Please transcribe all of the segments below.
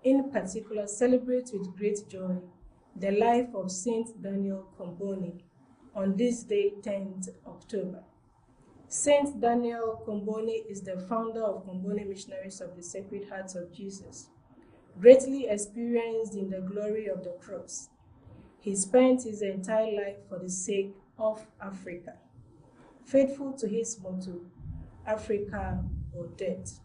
in particular, celebrate with great joy the life of Saint Daniel Comboni on this day, 10th October. Saint Daniel Comboni is the founder of Comboni Missionaries of the Sacred Heart of Jesus. Greatly experienced in the glory of the cross, he spent his entire life for the sake of Africa, faithful to his motto, Africa or death.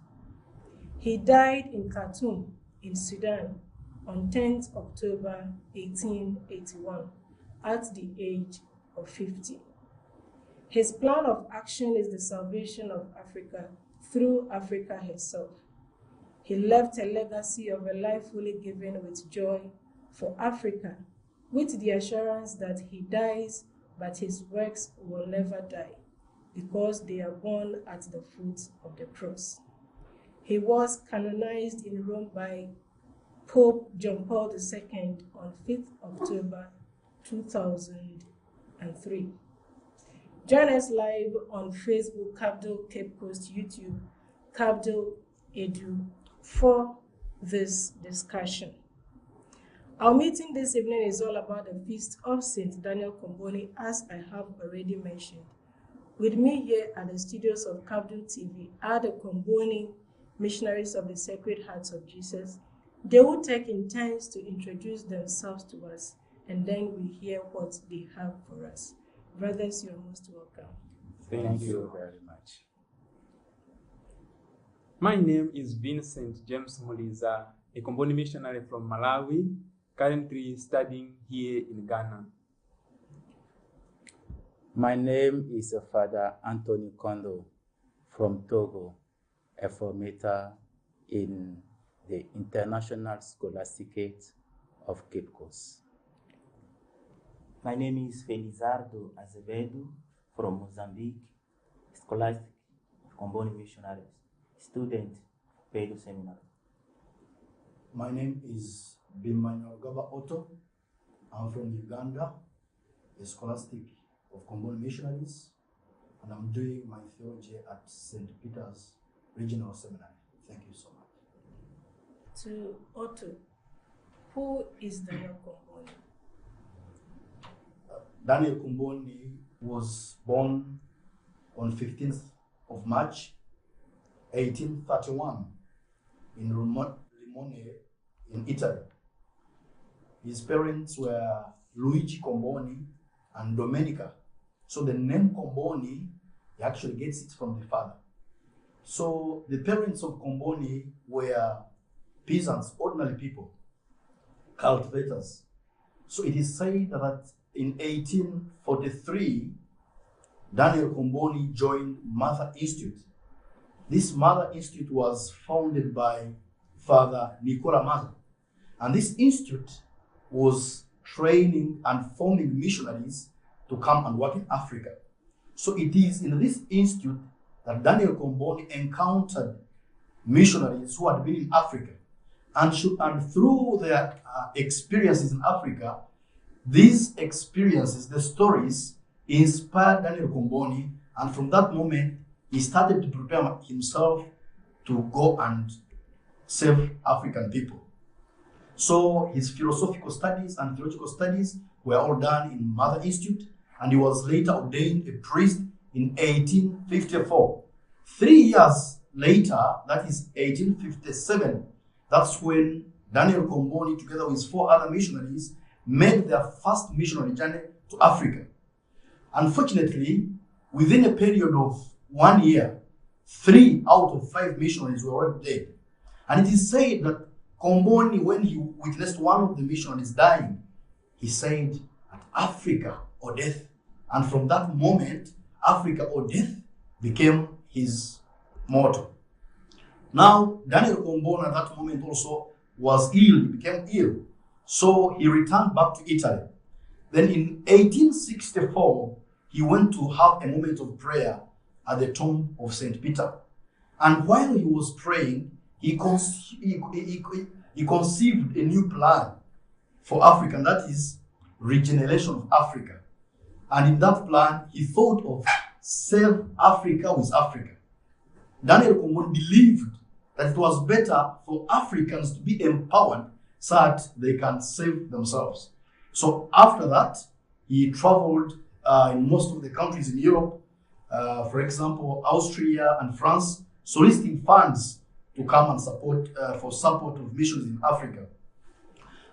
He died in Khartoum, in Sudan, on 10th October 1881, at the age of 50. His plan of action is the salvation of Africa through Africa herself. He left a legacy of a life fully given with joy for Africa, with the assurance that he dies, but his works will never die, because they are born at the foot of the cross. He was canonized in Rome by Pope John Paul II on 5th October 2003. Join us live on Facebook, Cabdel Cape Coast, YouTube, Cabdel Edu, for this discussion. Our meeting this evening is all about the feast of Saint Daniel Comboni, as I have already mentioned. With me here at the studios of Cabdel TV are the Comboni Missionaries of the Sacred Hearts of Jesus. They will take in turns to introduce themselves to us, and then we hear what they have for us. Brothers, you are most welcome. Thank you very much. My name is Vincent James Muliza, a Comboni missionary from Malawi, currently studying here in Ghana. My name is Father Anthony Kondo from Togo, a formator in the International Scholasticate of Cape Coast. My name is Felizardo Azevedo from Mozambique, scholastic of Comboni Missionaries, student, Pedro Seminary. My name is Bimanuel Gaba Otto. I'm from Uganda, a scholastic of Comboni Missionaries, and I'm doing my theology at St. Peter's Regional Seminary. Thank you so much. To Otto, who is Daniel Comboni? Daniel Comboni was born on 15th of March, 1831 in Limone in Italy. His parents were Luigi Comboni and Domenica. So the name Comboni, he actually gets it from the father. So the parents of Comboni were peasants, ordinary people, cultivators. So it is said that in 1843, Daniel Comboni joined Mother Institute. This Mother Institute was founded by Father Nicola Maza. And this institute was training and forming missionaries to come and work in Africa. So it is in this institute that Daniel Comboni encountered missionaries who had been in Africa. And through their experiences in Africa, these experiences, the stories, inspired Daniel Comboni, and from that moment, he started to prepare himself to go and save African people. So his philosophical studies and theological studies were all done in Mother Institute, and he was later ordained a priest in 1854. 3 years later, that is 1857, that's when Daniel Comboni, together with 4 other missionaries, made their first missionary journey to Africa. Unfortunately, within a period of 1 year, 3 out of 5 missionaries were already dead. And it is said that Comboni, when he witnessed one of the missionaries dying, he said, "Africa or death." And from that moment, Africa or death became his motto. Now, Daniel Comboni at that moment also was ill, he became ill. So he returned back to Italy. Then in 1864, he went to have a moment of prayer at the tomb of St. Peter. And while he was praying, he conceived a new plan for Africa, and that is regeneration of Africa. And in that plan, he thought of Save Africa with Africa. Daniel Comboni believed that it was better for Africans to be empowered so that they can save themselves. So after that, he traveled in most of the countries in Europe, for example, Austria and France, soliciting funds to come and support for support of missions in Africa.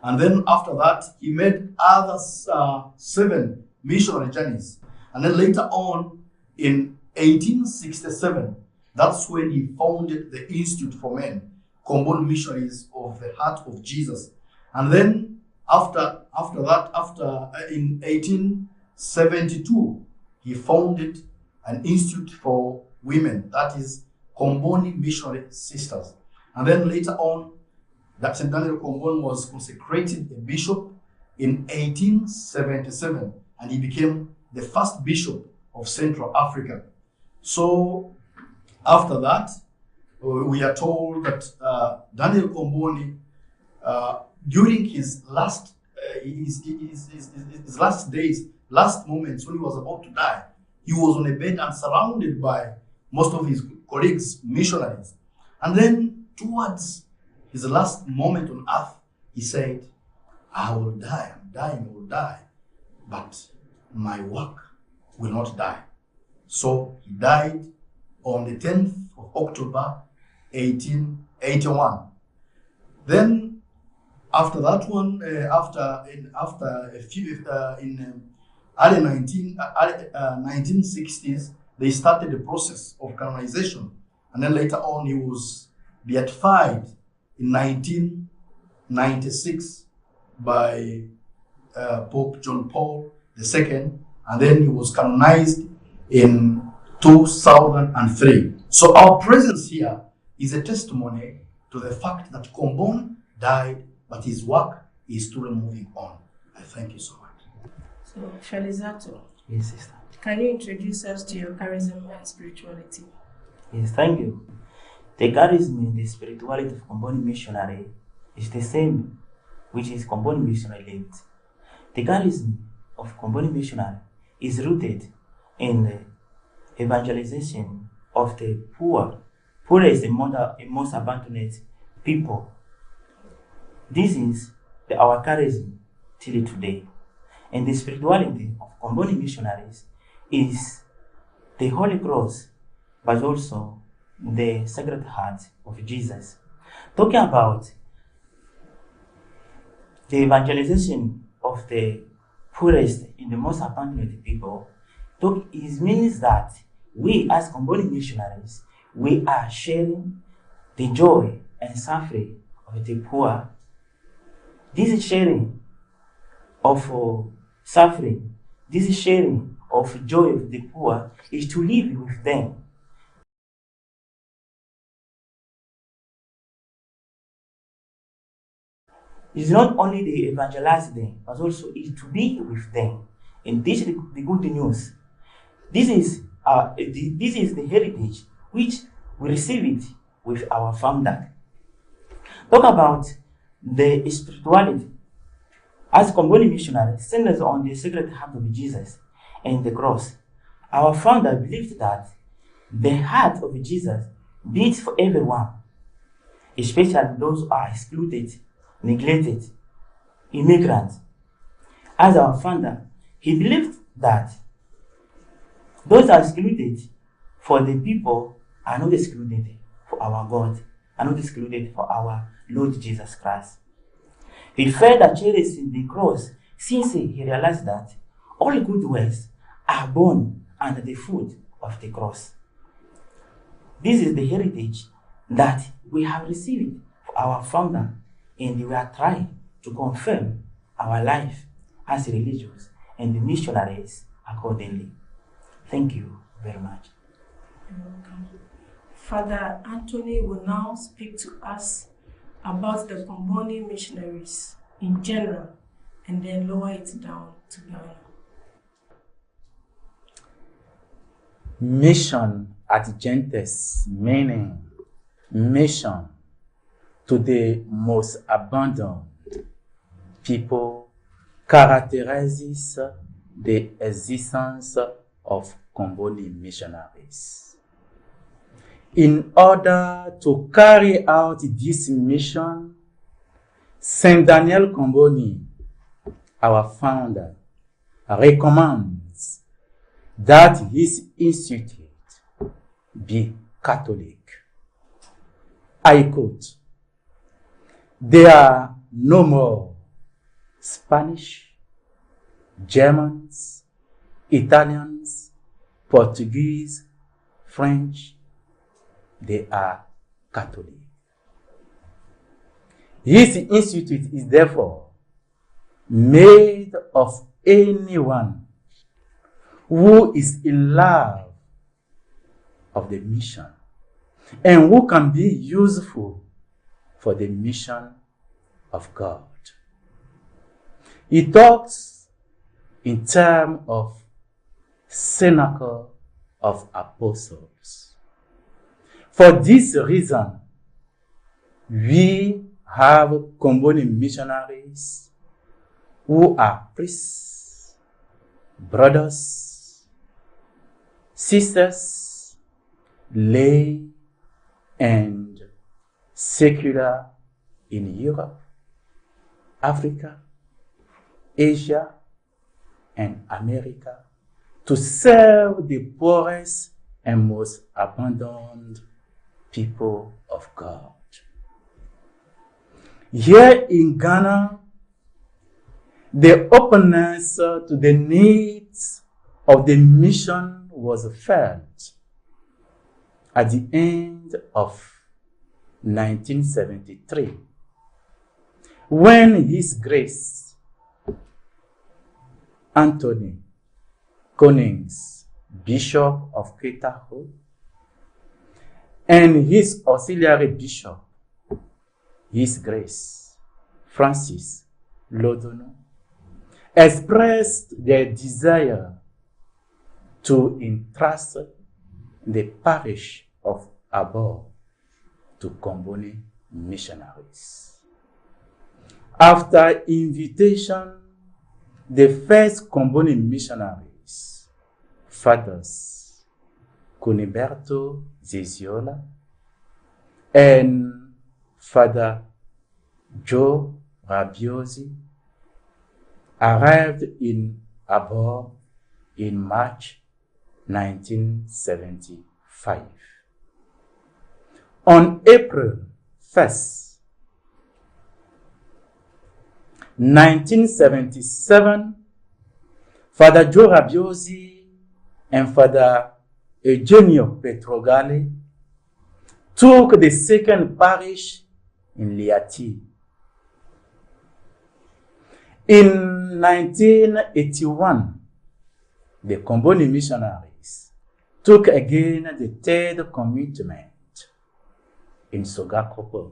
And then after that, he made other 7 missionary journeys. And then later on, in 1867, that's when he founded the Institute for Men, Comboni Missionaries of the Heart of Jesus. And then in 1872, he founded an institute for women, that is Comboni Missionary Sisters. And then later on, that St. Daniel Comboni was consecrated a bishop in 1877, and he became the first bishop of Central Africa. So after that, we are told that Daniel Comboni, during his last days, last moments when he was about to die, he was on a bed and surrounded by most of his colleagues, missionaries. And then towards his last moment on earth, he said, I will die, I'm dying, I will die, but my work will not die. So he died on the 10th of October, 1881. Then after that one, in early 1960s, they started the process of canonization. And then later on, he was beatified in 1996 by Pope John Paul II, and then he was canonized in 2003. So our presence here is a testimony to the fact that Comboni died, but his work is still moving on. I thank you so much. So, Felizato, Yes, sister. can you introduce us to your charism and spirituality? Yes, thank you. The charism and the spirituality of Comboni missionary is the same, which is Comboni missionary lived. The charism of Comboni missionary is rooted in the evangelization of the poor. Poor is the most abandoned people. This is our charism till today. And the spirituality of Comboni missionaries is the Holy Cross, but also the Sacred Heart of Jesus. Talking about the evangelization of the poorest and the most abandoned people, it means that we as Comboni missionaries, we are sharing the joy and suffering of the poor. This sharing of suffering, this sharing of joy of the poor is to live with them. It's not only to evangelize them, but also is to be with them. And this is the good news. This is the heritage which we receive it with our founder. Talk about the spirituality. As Comboni missionaries, centered on the Sacred Heart of Jesus and the cross, our founder believed that the heart of Jesus beats for everyone, especially those who are excluded, neglected, immigrants. As our founder, he believed that those are excluded for the people are not excluded for our God, are not excluded for our Lord Jesus Christ. He further cherished the cross since he realized that all good works are born under the foot of the cross. This is the heritage that we have received for our founder, and we are trying to confirm our life as religious and missionaries accordingly. Thank you very much. You're welcome. Father Anthony will now speak to us about the Comboni missionaries in general, and then lower it down to Ghana. Mission at gentes, meaning mission to the most abandoned people, characterizes the existence of Comboni missionaries. In order to carry out this mission, Saint Daniel Comboni, our founder, recommends that his institute be Catholic. I quote, "There are no more Spanish, Germans, Italians, Portuguese, French. They are Catholic." His institute is therefore made of anyone who is in love of the mission and who can be useful for the mission of God. He talks in terms of cenacle of apostles. For this reason, we have Comboni missionaries who are priests, brothers, sisters, lay, and secular in Europe, Africa, Asia, and America to serve the poorest and most abandoned people of God. Here in Ghana, the openness to the needs of the mission was felt at the end of 1973, when His Grace Anthony Konings, Bishop of Ketaho, and his auxiliary bishop, His Grace Francis Lodono, expressed their desire to entrust the parish of Abo to Comboni missionaries. After invitation, the first Comboni missionaries, Fathers Cuniberto Ziziola and Father Joe Rabiosi, arrived in Abo in March 1975. On April 1st, 1977, Father Joe Rabiosi and Father Eugenio Petrogali took the second parish in Liati. In 1981, the Comboni missionaries took again the third commitment in Sogakopo.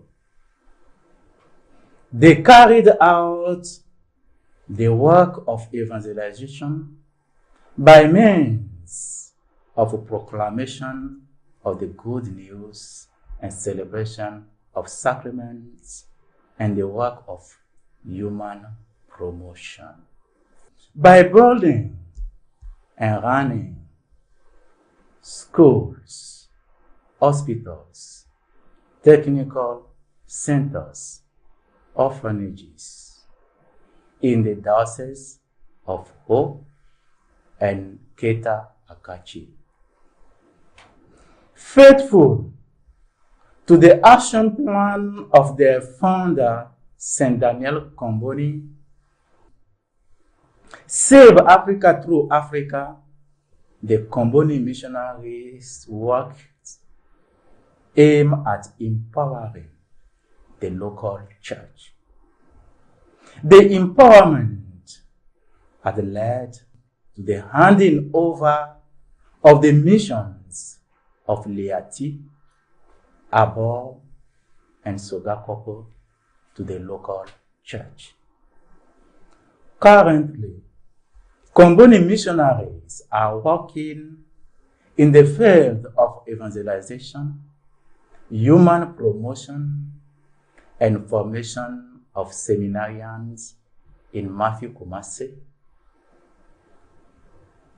They carried out the work of evangelization by means of a proclamation of the good news and celebration of sacraments and the work of human promotion. By building and running schools, hospitals, technical centers, orphanages in the diocese of Ho and Keta Akachi. Faithful to the action plan of their founder, Saint Daniel Comboni, Save Africa through Africa, the Comboni missionaries worked aimed at empowering the local church. The empowerment had led to the handing over of the missions of Liati, Abo, and Sogakopo to the local church. Currently, Comboni missionaries are working in the field of evangelization, human promotion, and formation of seminarians in Matthew Kumasi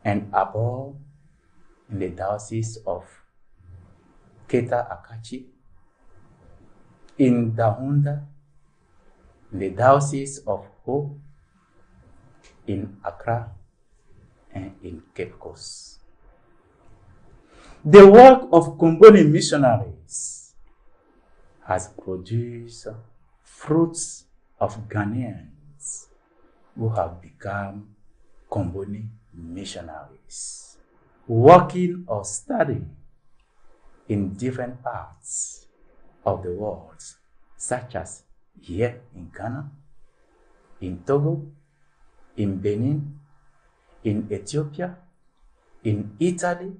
and Abo in the Diocese of Keta Akachi, in Dahunda, in the Diocese of Ho, in Accra, and in Cape Coast. The work of Comboni missionaries has produced fruits of Ghanaians who have become Comboni missionaries, working or studying in different parts of the world, such as here in Ghana, in Togo, in Benin, in Ethiopia, in Italy,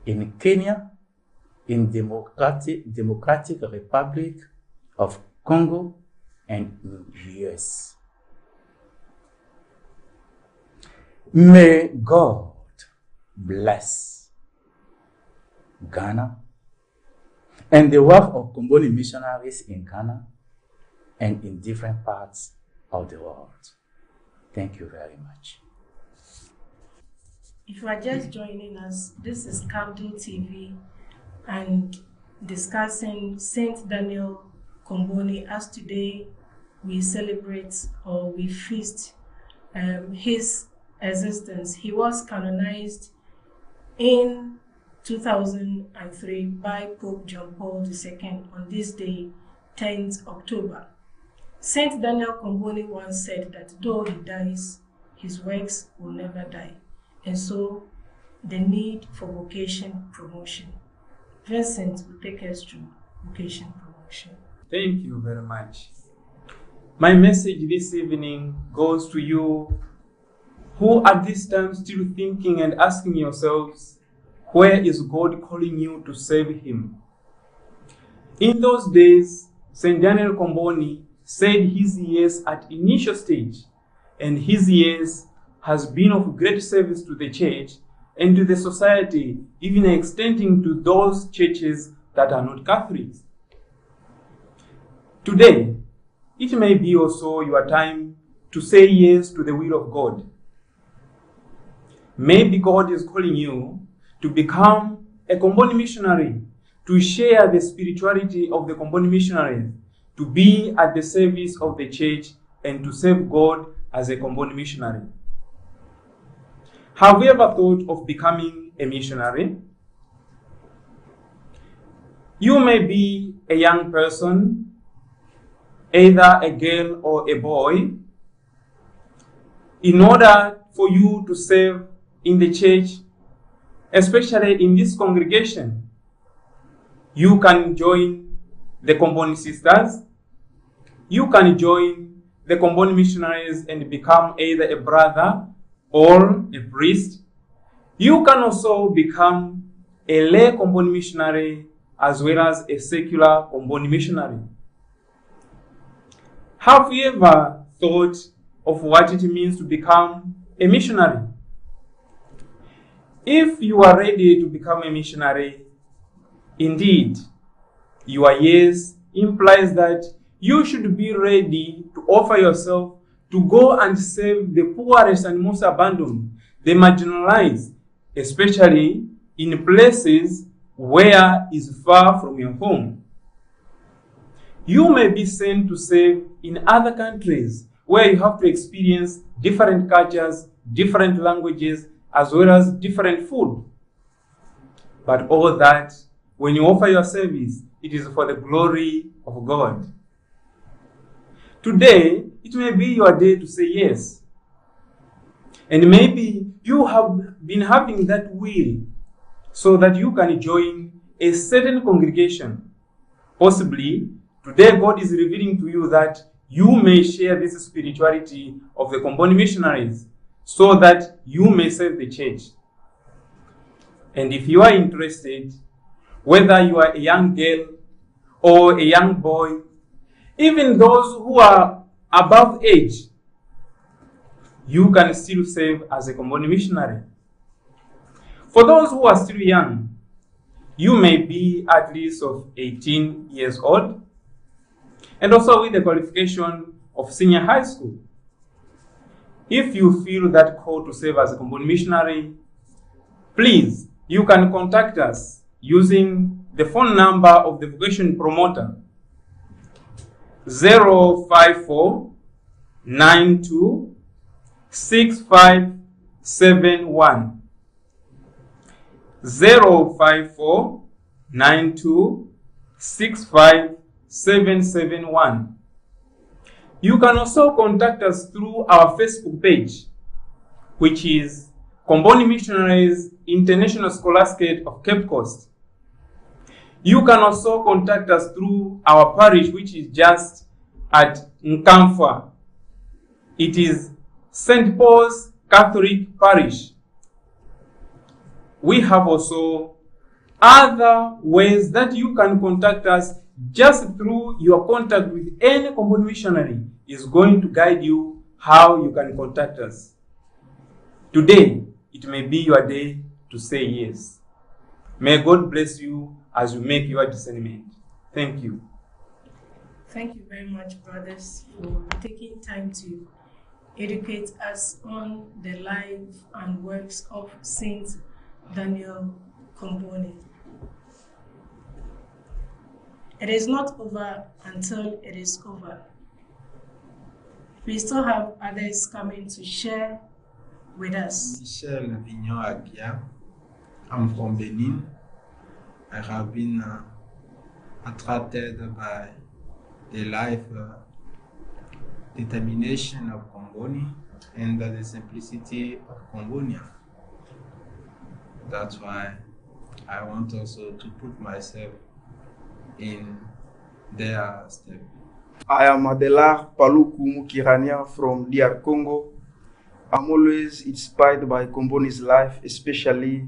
in Kenya, in Democratic Republic of Congo, and in the US. May God bless Ghana and the work of Comboni missionaries in Ghana and in different parts of the world. Thank you very much. If you are just joining us, this is Camden TV and discussing Saint Daniel Comboni, as today we celebrate or we feast his existence. He was canonized in 2003 by Pope John Paul II on this day, 10th October. Saint Daniel Comboni once said that though he dies, his works will never die. And so, the need for vocation promotion. Vincent will take us through vocation promotion. Thank you very much. My message this evening goes to you who at this time still thinking and asking yourselves, where is God calling you to serve him? In those days, St. Daniel Comboni said his yes at initial stage, and his yes has been of great service to the church and to the society, even extending to those churches that are not Catholics. Today, it may be also your time to say yes to the will of God. Maybe God is calling you to become a Comboni missionary, to share the spirituality of the Comboni missionaries, to be at the service of the church, and to serve God as a Comboni missionary. Have you ever thought of becoming a missionary? You may be a young person, either a girl or a boy. In order for you to serve in the church, especially in this congregation, you can join the Comboni sisters. You can join the Comboni missionaries and become either a brother or a priest. You can also become a lay Comboni missionary as well as a secular Comboni missionary. Have you ever thought of what it means to become a missionary? If you are ready to become a missionary, indeed, your yes implies that you should be ready to offer yourself to go and serve the poorest and most abandoned, the marginalized, especially in places where is far from your home. You may be sent to serve in other countries where you have to experience different cultures, different languages, as well as different food. But all that, when you offer your service, it is for the glory of God. Today, it may be your day to say yes. And maybe you have been having that will so that you can join a certain congregation. Possibly, today God is revealing to you that you may share this spirituality of the Comboni missionaries so that you may serve the church. And if you are interested, whether you are a young girl or a young boy, even those who are above age, you can still serve as a Comboni missionary. For those who are still young, you may be at least of 18 years old, and also with the qualification of senior high school. If you feel that call to serve as a Comboni missionary, please, you can contact us using the phone number of the Vocation promoter, 054 92 6571. 054 92 65771. You can also contact us through our Facebook page, which is Comboni Missionaries International Scholastic of Cape Coast. You can also contact us through our parish, which is just at Nkamfa. It is St. Paul's Catholic Parish. We have also other ways that you can contact us. Just through your contact with any Comboni missionary is going to guide you how you can contact us. Today, it may be your day to say yes. May God bless you as you make your discernment. Thank you. Thank you very much, brothers, for taking time to educate us on the life and works of Saint Daniel Comboni. It is not over until it is over. We still have others coming to share with us. Michel Vignon Agia. I'm from Benin. I have been attracted by the life determination of Comboni and the simplicity of Combonian. That's why I want also to put myself in their step. I am Adelar Paluku Mukirania from DR Congo. I'm always inspired by Comboni's life, especially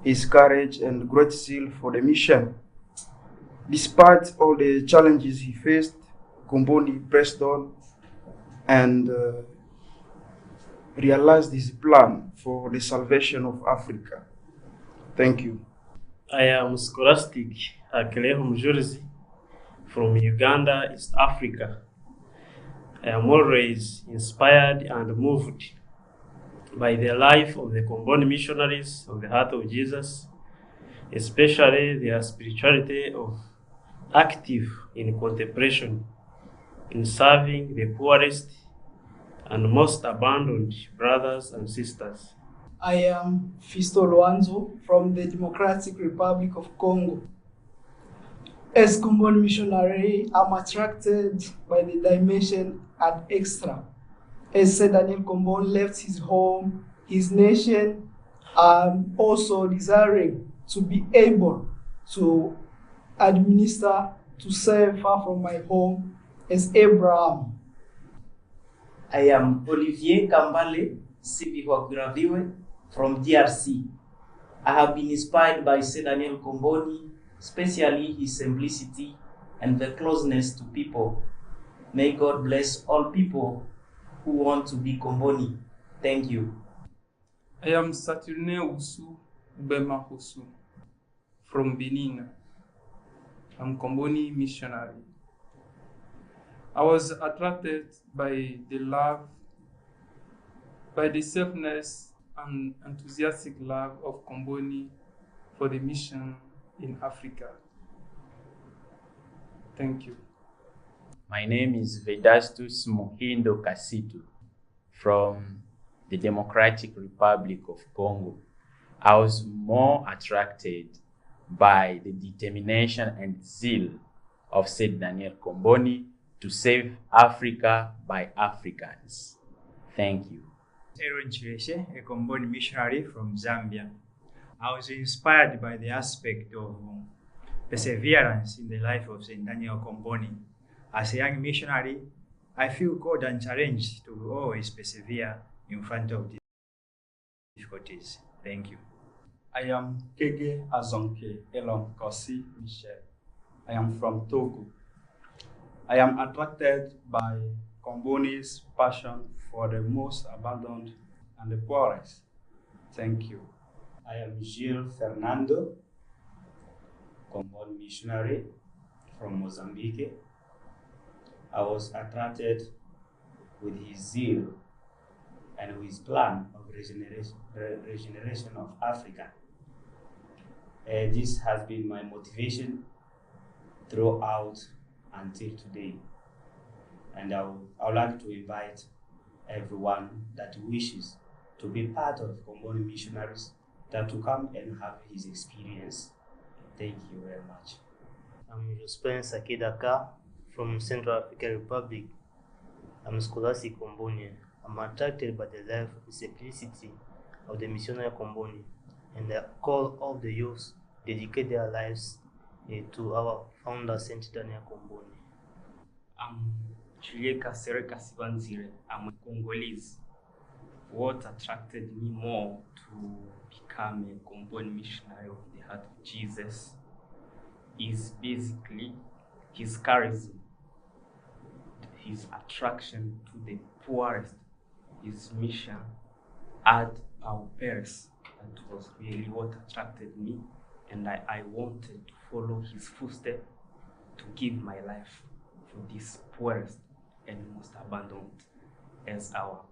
his courage and great zeal for the mission. Despite all the challenges he faced, Comboni pressed on and realized his plan for the salvation of Africa. Thank you. I am Scholastic Akeleho Mjurzi from Uganda, East Africa. I am always inspired and moved by the life of the Comboni missionaries of the Heart of Jesus, especially their spirituality of active in contemplation, in serving the poorest and most abandoned brothers and sisters. I am Fisto Luanzo from the Democratic Republic of Congo. As Comboni missionary, I'm attracted by the dimension and extra. As Saint Daniel Comboni left his home, his nation, I'm also desiring to be able to administer, to serve far from my home as Abraham. I am Olivier Kambale Sibiwagraviwe from DRC. I have been inspired by Saint Daniel Comboni, especially his simplicity and the closeness to people. May God bless all people who want to be Comboni. Thank you. I am Saturnin Usu Ubema Husu from Benin. I'm Comboni missionary. I was attracted by the love, by the selfless and enthusiastic love of Comboni for the mission in Africa. Thank you. My name is Vedastus Muhindo Kasitu from the Democratic Republic of Congo. I was more attracted by the determination and zeal of Saint Daniel Comboni to save Africa by Africans. Thank you. Aaron Chireshe, a Comboni missionary from Zambia. I was inspired by the aspect of perseverance in the life of Saint Daniel Comboni. As a young missionary, I feel called and challenged to always persevere in front of difficulties. Thank you. I am Kege Azonke Elon Kosi Michel. I am from Togo. I am attracted by Comboni's passion for the most abandoned and the poorest. Thank you. I am Gilles Fernando, Comboni missionary from Mozambique. I was attracted with his zeal and with his plan of regeneration of Africa. This has been my motivation throughout until today. And I would like to invite everyone that wishes to be part of Comboni Missionaries that to come and have his experience. Thank you very much. I'm Jospin Sakedaka from Central African Republic. I'm scholastic Comboni. I'm attracted by the life of the simplicity of the missionary Comboni and the call of the youth to dedicate their lives to our founder, Saint Daniel Comboni. I'm Julieka Sereka Sibanzire. I'm a Congolese. What attracted me more to become a Comboni missionary of the Heart of Jesus is basically his charisma, his attraction to the poorest, his mission at our paris. That was really what attracted me, and I wanted to follow his footsteps to give my life for this poorest and most abandoned, as our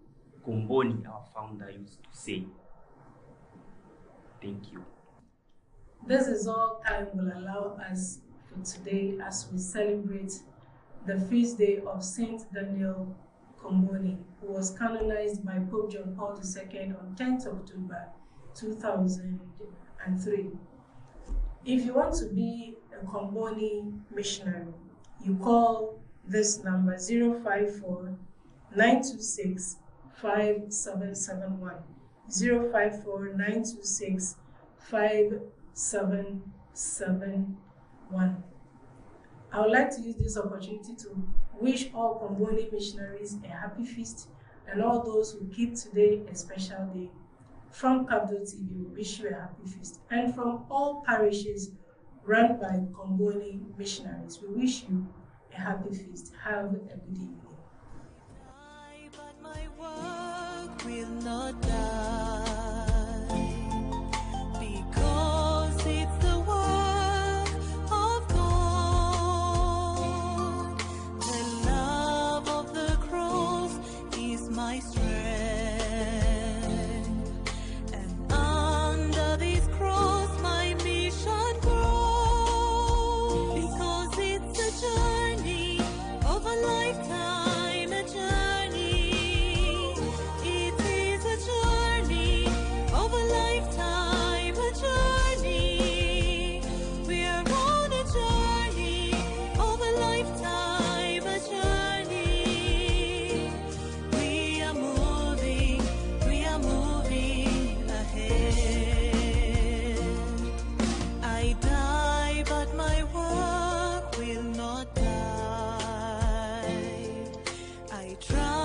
Comboni, our founder, used to say. Thank you. This is all time will allow us for today as we celebrate the feast day of Saint Daniel Comboni, who was canonized by Pope John Paul II on 10th October 2003. If you want to be a Comboni missionary, you call this number 054 926 5771. 054 926 5771. I would like to use this opportunity to wish all Comboni missionaries a happy feast, and all those who keep today a special day. From Capdo TV, we wish you a happy feast. And from all parishes run by Comboni missionaries, we wish you a happy feast. Have a good evening. But my work will not die, because it's the work of God. The love of the cross is my strength, and under this cross my mission grows, because it's a journey of a lifetime, a journey. It is a journey of a lifetime, a journey. We are on a journey of a lifetime, a journey. We are moving ahead. I die, but my work will not die. I try.